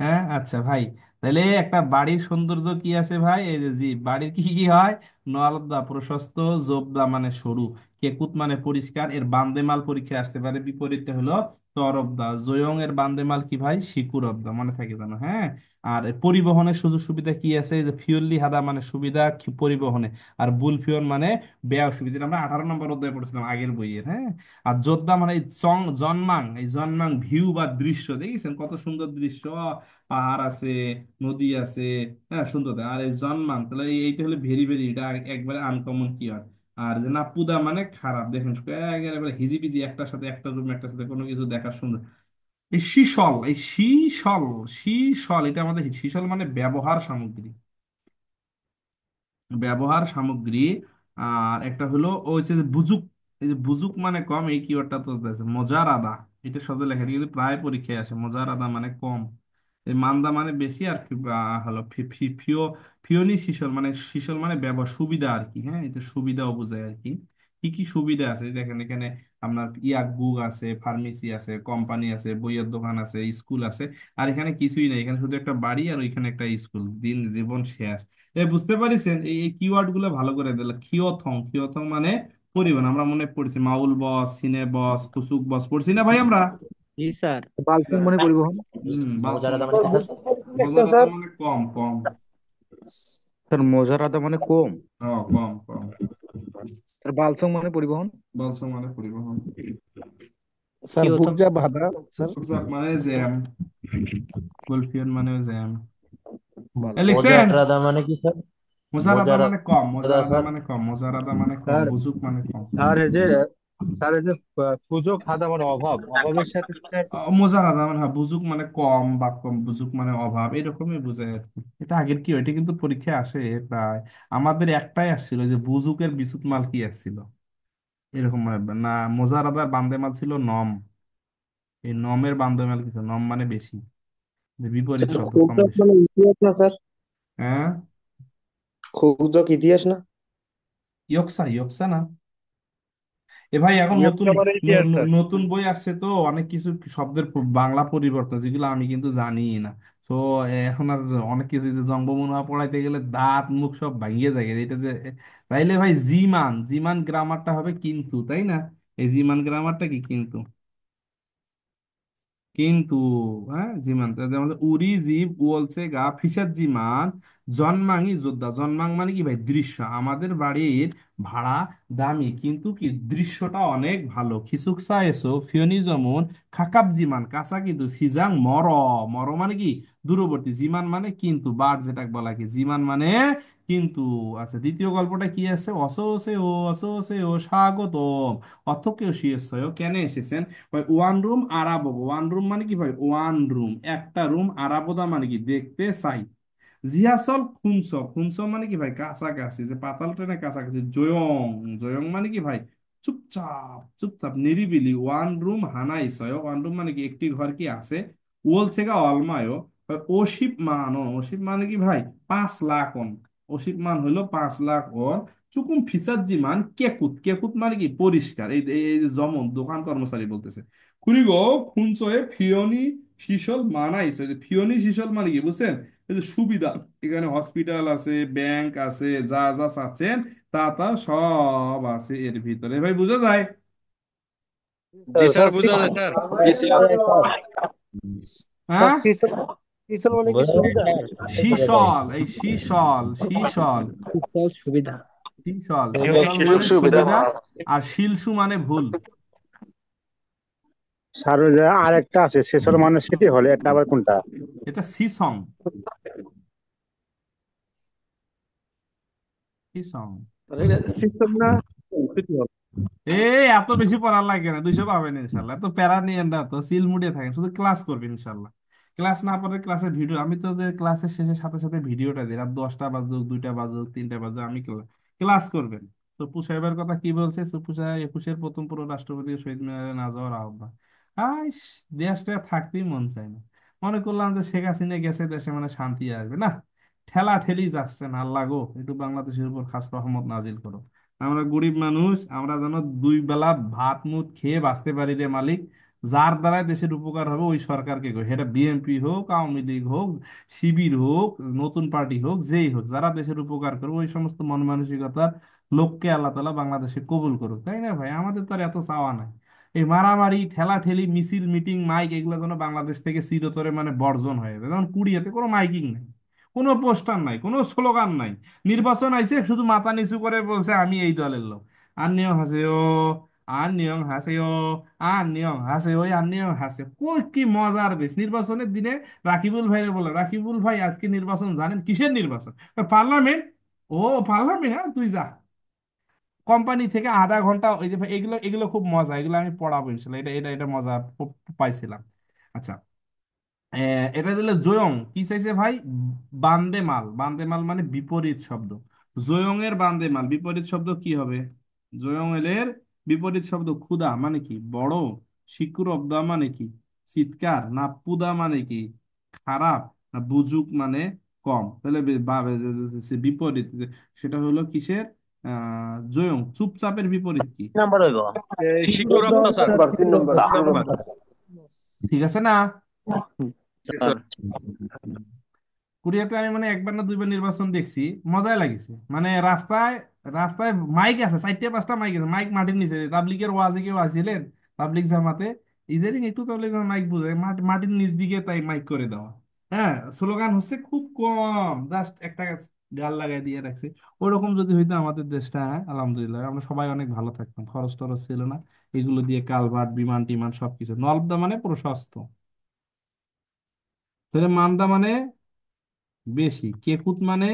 হ্যাঁ আচ্ছা ভাই, তাহলে একটা বাড়ির সৌন্দর্য কি আছে ভাই? এই যে জি, বাড়ির কি কি হয়? নোয়ালদা প্রশস্ত, জোবদা মানে সরু, কেকুত মানে পরিষ্কার, এর বান্দেমাল পরীক্ষায় আসতে পারে। বিপরীতটা হলো তরফদা। জয়ং এর বান্দেমাল কি ভাই? শিকুরবদা, মনে থাকে জানো, হ্যাঁ। আর পরিবহনের সুযোগ সুবিধা কি আছে? এই যে ফিউলি হাদা মানে সুবিধা পরিবহনে, আর বুলফিয়ন মানে ব্যয় সুবিধা। এটা আমরা 18 নম্বর অধ্যায়ে পড়েছিলাম আগের বইয়ের, হ্যাঁ। আর যোদ্ধা মানে এই জন্মাং, এই জন্মাং ভিউ বা দৃশ্য, দেখেছেন কত সুন্দর দৃশ্য, পাহাড় আছে, নদী আছে, হ্যাঁ সুন্দর। আর এই জন্মাং, তাহলে এইটা হলো ভেরি ভেরি, এটা একবারে আনকমন কি হয়। আর যে নাপুদা মানে খারাপ, দেখেন একেবারে হিজিবিজি, একটার সাথে একটা রুম, একটার সাথে কোনো কিছু দেখার সুন্দর। এই শিশল, এই শিশল, শিশল এটা আমাদের, শিশল মানে ব্যবহার সামগ্রী, ব্যবহার সামগ্রী। আর একটা হলো ও হচ্ছে যে বুজুক, এই যে বুজুক মানে কম, এই কিওয়ার্ডটা তো আছে। মজার আদা, এটা শব্দ লেখা এটা কিন্তু প্রায় পরীক্ষায় আসে। মজার আদা মানে কম, এই মান্দা মানে বেশি, আর হলো ফিওনি শিশল মানে, শিশল মানে ব্যবহার সুবিধা আর কি, হ্যাঁ, এটা সুবিধাও বোঝায় আর কি। কি কি সুবিধা আছে দেখেন এখানে, আপনার ইয়াক বুক আছে, ফার্মেসি আছে, কোম্পানি আছে, বইয়ের দোকান আছে, স্কুল আছে। আর এখানে কিছুই নেই, এখানে শুধু একটা বাড়ি আর ওইখানে একটা স্কুল, দিন জীবন শেষ। বুঝতে পারিছেন? এই কিওয়ার্ড গুলো ভালো করে দিল। খিওথং, খিওথং মানে পরিবহন, আমরা মনে পড়ছি মাউল বস, সিনে বস, কুসুক বস, পড়ছি না ভাই আমরা? জি স্যার। বালতিং মানে পরিবহন। হম, বালসং মোজারাদা মানে মানে কি? কি স্যার? মজারাদা মানে কম কম। স্যার মোজারাদা মানে কম। কম কম। স্যার বালসং মানে পরিবহন। বালসং মানে পরিবহন। কি স্যার বুক হতো? যা বাঁধা স্যার। রুকসাক মানে জ্যাম, গোলফিয়ান মানে জ্যাম। ভালো। লিখছেন? মোজারাদা মানে কি স্যার? মোজারাদা মানে কম, মোজারাদা মোজারাদা স্যার। মানে কম, মোজারাদা মানে কম, স্যার বুজুক মানে কম। স্যার এই যে স্যার এই যে সুযোগ হাদা মানে অভাব, অভাবের সাথে স্যার। মোজারাদা মানে হ্যাঁ, বুজুক মানে কম বা কম, বুজুক মানে অভাব, এরকমই বোঝায় আর কি। এটা আগের কি, এটা কিন্তু পরীক্ষায় আসে প্রায়। আমাদের একটাই আসছিল যে বুজুকের বিসুত মাল কি আসছিল, এরকম না। মোজারাদার বান্দেমাল ছিল নম, এই নমের বান্দেমাল কিছু, নম মানে বেশি, যে বিপরীত শব্দ, কম খুচক বেশি। মানে ইতিহাস না স্যার? হ্যাঁ, খুচক ইতিহাস না? ইয়কসা, ইয়কসা না। এ ভাই এখন নতুন, ইয়ক্কা মানে ইতিহাস স্যার। নতুন বই আসছে তো, অনেক কিছু শব্দের বাংলা পরিবর্তন যেগুলো আমি কিন্তু জানি না। তো এখন আর অনেক কিছু, যে জঙ্গমুনা পড়াইতে গেলে দাঁত মুখ সব ভাঙিয়ে যায় এটা যে। তাইলে ভাই জিমান, জিমান গ্রামারটা হবে কিন্তু, তাই না? এই জিমান গ্রামারটা কি কিন্তু, কিন্তু, হ্যাঁ জিমান যেমন উরি জীব উলছে গা ফিসার জিমান, জন্মাঙ্গি যোদ্ধা। জন্মাং মানে কি ভাই? দৃশ্য। আমাদের বাড়ির ভাড়া দামি, কিন্তু কি দৃশ্যটা অনেক ভালো। খিসুকসা এসো ফিওনি যেমন, খাকাব জিমান কাঁচা কিন্তু, সিজাং মর, মর মানে কি দূরবর্তী, জিমান মানে কিন্তু, বার যেটা বলা কি, জিমান মানে কিন্তু। আচ্ছা দ্বিতীয় গল্পটা কি আছে? অসোসে ও, অসোসে ও স্বাগতম, অথকেও শিয়সয় কেন এসেছেন? ওয়ান রুম আরাবো, ওয়ান রুম মানে কি ভাই? ওয়ান রুম, একটা রুম। আরাবোদা মানে কি দেখতে চাই। জিয়াসল খুনস, খুনস মানে কি ভাই? কাছাকাছি, যে পাতাল ট্রেনের কাছাকাছি। জয়ং, জয়ং মানে কি ভাই? চুপচাপ, চুপচাপ নিরিবিলি। ওয়ান রুম হানাইসয়, ওয়ান রুম মানে কি একটি ঘর কি আছে। ওলছেগা অলমায়ও, অশিপ মান, অশিপ মানে কি ভাই? 5 লাখ অন, অশিপ মান হইলো 5 লাখ অন। চুকুম ফিসাজ্জি মান কেকুত, কেকুত মানে কি পরিষ্কার। এই এই যে জমন দোকান কর্মচারী বলতেছে। খুড়িগো খুনসয়ে ফিওনি শিশল মানাইছে, যে ফিওনি শিশল মানে কি বুঝছেন? এই যে সুবিধা, এখানে হসপিটাল আছে, ব্যাংক আছে, যা যা চাচ্ছেন তা তা সব আছে এর ভিতরে, ভাই বোঝা যায়? জি স্যার স্যার, স্যার বুঝা যায় স্যার। জি স্যার। স্যার হ্যাঁ, শিশল পিছন মানে কি বোঝা যায় সুবিধা? স্যার? শিশল, এই শিশল, শিশল, সহজ সুবিধা। শিশল, এটা শিশল শিশু মানে সুবিধা। সুবিধা, আর শিলসু মানে ভুল। স্যার ওই যে আরেকটা আছে শেষের মানে সেটি হলে এটা আবার কোনটা? এটা সিসং, সিসং। সিস্টেম না এই এত বেশি পড়ার লাগে না, 200 পাবেন ইনশাল্লাহ, এত প্যারা নিয়ে না, তো সিল মুডে থাকেন, শুধু ক্লাস করবেন ইনশাল্লাহ। ক্লাস না পড়ে ক্লাসের ভিডিও, আমি তো যে ক্লাসের শেষে সাথে সাথে ভিডিওটা দিই, রাত 10টা বাজুক, 2টা বাজুক, 3টা বাজুক, আমি ক্লাস করবেন। সুপ্পু সাহেবের কথা কি বলছে? সুপ্পু সাহেব 21-এর প্রথম পুরো রাষ্ট্রপতি শহীদ মিনারে না যাওয়ার আহ্বান। আইস, দেশটা থাকতেই মন চায় না। মনে করলাম যে শেখ হাসিনা গেছে, দেশে মানে শান্তি আসবে না, ঠেলা ঠেলি যাচ্ছে না। আল্লাহ গো, একটু বাংলাদেশের উপর খাস রহমত নাজিল করো। আমরা গরিব মানুষ, আমরা যেন 2 বেলা ভাত মুত খেয়ে বাঁচতে পারি রে মালিক। যার দ্বারা দেশের উপকার হবে ওই সরকারকে কই, সেটা বিএনপি হোক, আওয়ামী লীগ হোক, শিবির হোক, নতুন পার্টি হোক, যেই হোক, যারা দেশের উপকার করবে ওই সমস্ত মন মানসিকতার লোককে আল্লাহ তাআলা বাংলাদেশে কবুল করুক, তাই না ভাই? আমাদের তো আর এত চাওয়া নাই। এই মারামারি, ঠেলা ঠেলি, মিছিল, মিটিং, মাইক, এগুলো যেন বাংলাদেশ থেকে চিরতরে মানে বর্জন হয়ে যাবে। যেমন কুড়িয়াতে কোনো মাইকিং নাই, কোনো পোস্টার নাই, কোনো স্লোগান নাই। নির্বাচন আইছে, শুধু মাথা নিচু করে বলছে আমি এই দলের লোক। আন্নিয়ং হাসেও, আন্নিয়ং হাসেও, আন্নিয়ং হাসে, ওই আন্নিয়ং হাসে, কই কি মজার দেশ! নির্বাচনের দিনে রাকিবুল ভাইরে বলে, রাকিবুল ভাই আজকে নির্বাচন জানেন? কিসের নির্বাচন? পার্লামেন্ট। ও, পার্লামেন্ট, হ্যাঁ তুই যা। কোম্পানি থেকে আধা ঘন্টা, ওই যে ভাই, এগুলো এগুলো খুব মজা, এগুলো আমি পড়াবো ইনশাল্লাহ, এটা এটা এটা মজা পাইছিলাম। আচ্ছা, এটা দিলে জয়ং কি চাইছে ভাই? বান্দে মাল, বান্দে মাল মানে বিপরীত শব্দ। জয়ং এর বান্দে মাল বিপরীত শব্দ কি হবে? জয়ং এর বিপরীত শব্দ ক্ষুধা মানে কি? বড়। শিকুরবদা মানে কি? চিৎকার। না পুদা মানে কি? খারাপ। না বুজুক মানে কম। তাহলে বিপরীত সেটা হলো কিসের? জয়ং। চুপচাপের বিপরীত কি? নাম্বার হইব শিক্ষক রপ্তা স্যার। 3 নম্বর 3 নাম্বার। ঠিক আছে না? জি স্যার। কোরিয়াতে আমি মানে 1 বার না 2 বার নির্বাচন দেখছি, মজাই লাগিছে। মানে রাস্তায় রাস্তায় মাইক আছে, 4-5টা মাইক আছে, মাইক মাটির নিচে। তাবলিগের ওয়াজে কেউ আসছিলেন, তাবলিগ জামাতে, ইদানিং একটু তাবলিগ মাইক বুঝে, মাটির নিচ দিকে তাই মাইক করে দেওয়া। হ্যাঁ, স্লোগান হচ্ছে খুব কম, জাস্ট একটা গাল লাগাই দিয়ে রাখছে। ওরকম যদি হইতো আমাদের দেশটা, হ্যাঁ আলহামদুলিল্লাহ, আমরা সবাই অনেক ভালো থাকতাম, খরচ টরচ ছিল না। এগুলো দিয়ে কালভার্ট, বিমান টিমান সবকিছু। নলদা মানে প্রশস্ত, তাহলে মান্দা মানে বেশি, কেকুত মানে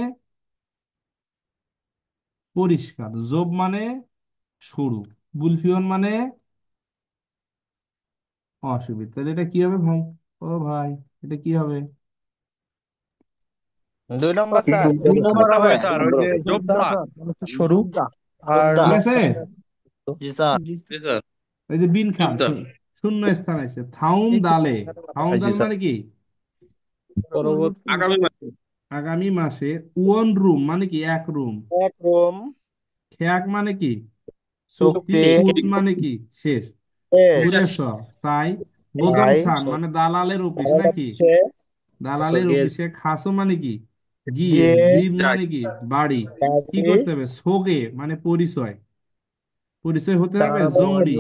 পরিষ্কার, জোব মানে সরু, বুলফিয়ন মানে অসুবিধা। তাহলে এটা কি হবে ভাই? ও ভাই, এটা কি হবে? 2 নম্বর স্যার। 2 নম্বর হবে স্যার, ওই যে জোবদা জোবরা। স্যার মানে হচ্ছে সরু আর জোবদা। ঠিক আছে। জি স্যার। জি জি স্যার। এই যে বিন খান জুবদা। শূন্য স্থান আছে। থাউম দালে, থাউম জি দাল স্যার। মানে কি? পরবর্তী আগামী মাসে। আগামী মাসে। ওয়ান রুম মানে কি? এক রুম। একরম। খেয়াক মানে কি? চুক্তি। চুক্তি। কুত মানে কি? শেষ। শেষ। ঘুরে স, তাই। বোদং তাই সান মানে দালালের অফিস তাহলে নাকি? হচ্ছে দালালের গেজ। অফিসে। খাসো মানে কি? গিয়ে। যে জিম যাই। মানে কি? বাড়ি। কি তাকে করতে হবে? সোগে মানে পরিচয়, পরিচয় হতে হবে। তারপরে জংরি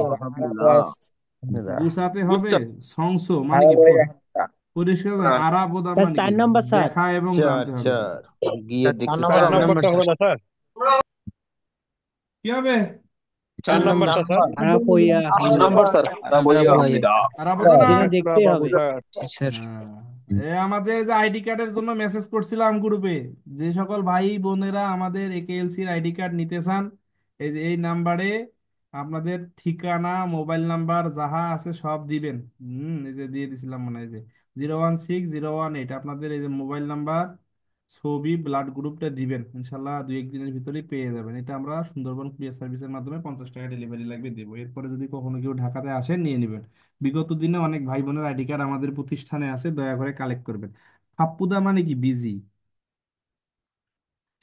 গুছাতে হবে। গুচ্ছা। সংস মানে কি? তারপরে একটা পরিষ্কার করে। হ্যাঁ। আরাবোদা স্যার মানে কি? 4 নম্বর স্যার। দেখা এবং চার জানতে হবে। চার গিয়ে চার দেখতে নম্বর চার। 4 নম্বরটা হবে না স্যার? কি হবে? 4 নম্বরটা স্যার। নাম্বার। খারাপ হইয়া নাম্বার স্যার। আরাবোদা না? দেখতে হবে। হ্যাঁ। আমাদের যে আইডি কার্ডের জন্য মেসেজ করছিলাম গ্রুপে, যে সকল ভাই বোনেরা আমাদের একেএলসির আইডি কার্ড নিতে চান, এই যে এই নাম্বারে আপনাদের ঠিকানা, মোবাইল নাম্বার যাহা আছে সব দিবেন। এই যে দিয়ে দিছিলাম, মানে এই যে 016018, আপনাদের এই যে মোবাইল নাম্বার, ছবি, ব্লাড গ্রুপটা দিবেন, ইনশাল্লাহ 2-1 দিনের ভিতরেই পেয়ে যাবেন। এটা আমরা সুন্দরবন কুরিয়ার সার্ভিসের মাধ্যমে 50 টাকা ডেলিভারি লাগবে দেবো। এরপরে যদি কখনো কেউ ঢাকাতে আসেন, নিয়ে নেবেন। বিগত দিনে অনেক ভাই বোনের আইডি কার্ড আমাদের প্রতিষ্ঠানে আছে, দয়া করে কালেক্ট করবেন। ফাপ্পুদা মানে কি? বিজি।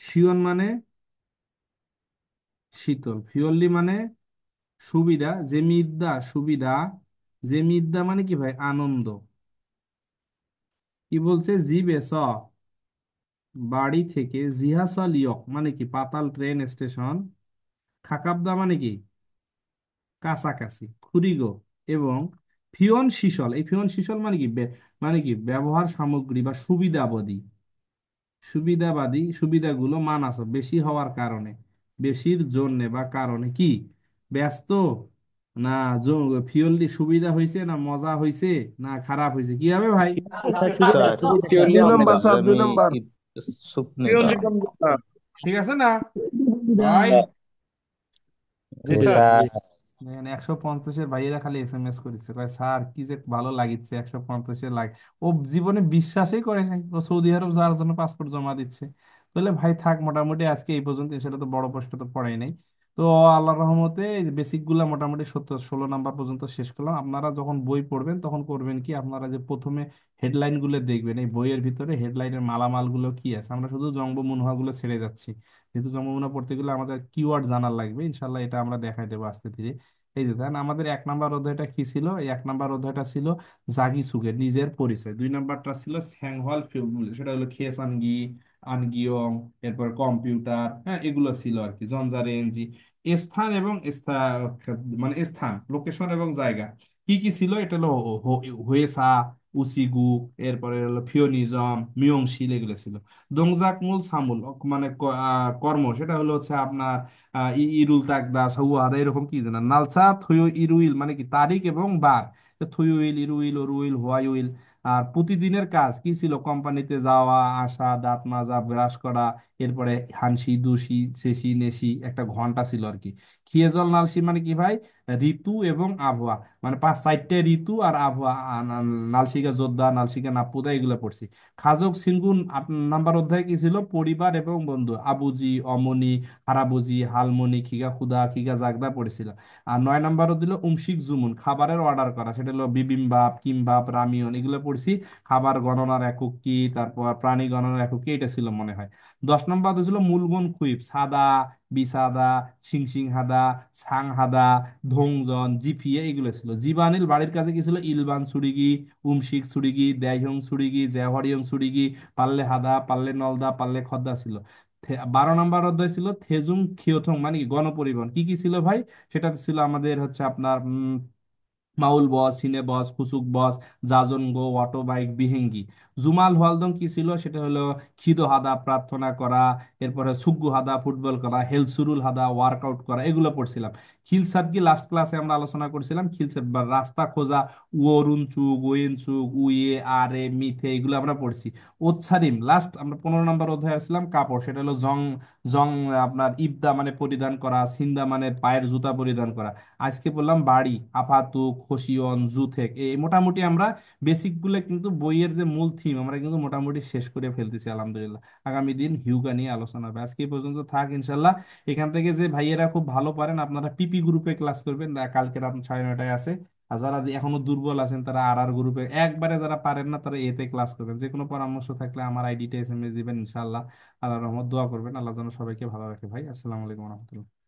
শিওন মানে শীতল। ফিওরলি মানে সুবিধা। জেমিদ্দা সুবিধা। জেমিদ্দা মানে কি ভাই? আনন্দ। কি বলছে? জিবে স, বাড়ি থেকে। জিহাসল ইয়ক মানে কি? পাতাল ট্রেন স্টেশন। খাকাবদা মানে কি? কাছাকাছি। খুরিগো এবং ফিয়ন শিশল, এই ফিয়ন শিশল মানে কি মানে কি ব্যবহার সামগ্রী বা সুবিধাবাদী, সুবিধাগুলো মানাসব বেশি হওয়ার কারণে, বেশির জন্যে বা কারণে কি ব্যস্ত, না ফিওরলি সুবিধা হয়েছে, না মজা হয়েছে, না খারাপ হয়েছে, কি হবে ভাই? সুবিধা স্যার সুবিধা স্যার। দুই পিওরলি নম্বর স্যার, দুই আমি নম্বর। সুপনি পিওরলি স্যার। ঠিক আছে না ভাই? জি এই স্যার। স্যার 150-এর ভাইয়েরা খালি SMS করেছে, কয় স্যার কি যে ভালো লাগিচ্ছে 150-এর লাগ। ও জীবনে বিশ্বাসই করে নাই ও সৌদি আরব যাওয়ার জন্য পাসপোর্ট জমা দিচ্ছে। বলে ভাই থাক, মোটামুটি আজকে এই পর্যন্ত, সেটা তো বড় প্রশ্ন তো পড়াই নাই। তো আল্লাহর রহমতে বেসিক গুলা মোটামুটি 16 নাম্বার পর্যন্ত শেষ করলাম। আপনারা যখন বই পড়বেন তখন করবেন কি, আপনারা যে প্রথমে হেডলাইন গুলো দেখবেন, এই বইয়ের ভিতরে হেডলাইনের মালামাল গুলো কি আছে। আমরা শুধু জঙ্গ মুনহা গুলো ছেড়ে যাচ্ছি, যেহেতু জঙ্গ মুনহা পড়তে গেলে আমাদের কিওয়ার্ড জানার লাগবে। ইনশাল্লাহ এটা আমরা দেখাই দেবো আস্তে ধীরে। এই যে দেখেন আমাদের 1 নাম্বার অধ্যায়টা কি ছিল, এই 1 নাম্বার অধ্যায়টা ছিল জাগি সুগের নিজের পরিচয়। 2 নাম্বারটা ছিল স্যাংহওয়াল ফিউল, সেটা হলো খেসানগি, আনগিয়ং, এরপর কম্পিউটার, হ্যাঁ এগুলো ছিল আর কি, জনজারেঞ্জি। স্থান এবং মানে স্থান, লোকেশন এবং জায়গা কি কি ছিল, এটা হলো হোয়েসা, উসিগু, এরপরে হলো ফিওনিজম, মিয়ংশিল, এগুলো ছিল। দোংজাকমুল সামুল মানে কর্ম, সেটা হলো হচ্ছে আপনার ইরুল তাকদা সাউয়াদা এরকম কি জানা। নালসা থুয়ো ইরুইল মানে কি তারিখ এবং বার, তো থুয়ুইল, ইরুইল, ওরুইল, হোয়াইউইল। আর প্রতিদিনের কাজ কি ছিল, কোম্পানিতে যাওয়া আসা, দাঁত মাজা, ব্রাশ করা, এরপরে হানসি দুসি সেসি নেসি, একটা ঘন্টা ছিল আর কি। খিয়েজল নালসি মানে কি ভাই, ঋতু এবং আবহাওয়া, মানে 5-4টে ঋতু আর আবহাওয়া। নালসিকা যোদ্ধা, নালসিকা নাপ্পুদা, এগুলো পড়ছি। খাজক সিনগুন 8 নাম্বার অধ্যায় কি ছিল, পরিবার এবং বন্ধু, আবুজি, অমনি, হারাবুজি, হালমনি, খিগা খুদা, খিগা জাগদা পড়েছিল। আর 9 নাম্বারও দিল উমশিক জুমুন, খাবারের অর্ডার করা, সেটা হলো বিবিম্বাপ, কিমবাপ, রামিয়ন, এগুলো পড়ছি। খাবার গণনার একক কি, তারপর প্রাণী গণনার একক কি, এটা ছিল মনে হয়। 10 নম্বর ছিল মূলগুণ খুইব, সাদা, বিসাদা, ছিংছিং হাদা, ছাং হাদা, ধংজন, জিপিএ, এগুলো ছিল। জীবানিল বাড়ির কাছে কি ছিল, ইলবান সুরিগি, উমশিক সুরিগি, দ্যাহং সুরিগি, জেহরিয়ং সুরিগি, পাল্লে হাদা, পাল্লে নলদা, পাল্লে খদ্দা ছিল। 12 নম্বর অধ্যায় ছিল থেজুং খিয়োথং মানে কি গণপরিবহন, কি কি ছিল ভাই, সেটা ছিল আমাদের হচ্ছে আপনার মাউল বস, সিনে বস, কুসুক বস, জাজন গো, অটো বাইক, বিহেঙ্গি। জুমাল ওয়ালদং কি ছিল, সেটা হলো খিদো হাদা, প্রার্থনা করা, এরপরে সুগ্গু হাদা, ফুটবল করা, হেলসুরুল হাদা, ওয়ার্কআউট করা, এগুলো পড়ছিলাম। খিলসাত কি লাস্ট ক্লাসে আমরা আলোচনা করছিলাম, খিলসাত বা রাস্তা খোঁজা, উয়রুন চুগ, ওয়েন চুগ, উইয়ে, আরে, মিথে, এগুলো আমরা পড়ছি। ওচ্ছারিম লাস্ট আমরা 15 নম্বর অধ্যায়ে আসছিলাম কাপড়, সেটা হলো জং, জং আপনার ইবদা মানে পরিধান করা, সিন্দা মানে পায়ের জুতা পরিধান করা। আজকে বললাম বাড়ি, আপাতুক, খসিয়ন, জুথেক, এই মোটামুটি আমরা বেসিক গুলো কিন্তু বইয়ের যে মূল থিম আমরা কিন্তু মোটামুটি শেষ করে ফেলতেছি আলহামদুলিল্লাহ। আগামী দিন হিউগা নিয়ে আলোচনা হবে, আজকে এই পর্যন্ত থাক ইনশাল্লাহ। এখান থেকে যে ভাইয়েরা খুব ভালো পারেন আপনারা পিপি গ্রুপে ক্লাস করবেন, কালকে রাত 9:30টায় আছে। আর যারা এখনো দুর্বল আছেন তারা আর আর গ্রুপে, একবারে যারা পারেন না তারা এতে ক্লাস করবেন। যে কোনো পরামর্শ থাকলে আমার আইডিতে SMS দিবেন ইনশাল্লাহ। আল্লাহ রহমত দোয়া করবেন, আল্লাহ যেন সবাইকে ভালো রাখে। ভাই আসসালামু আলাইকুম রহমতুল্লাহ।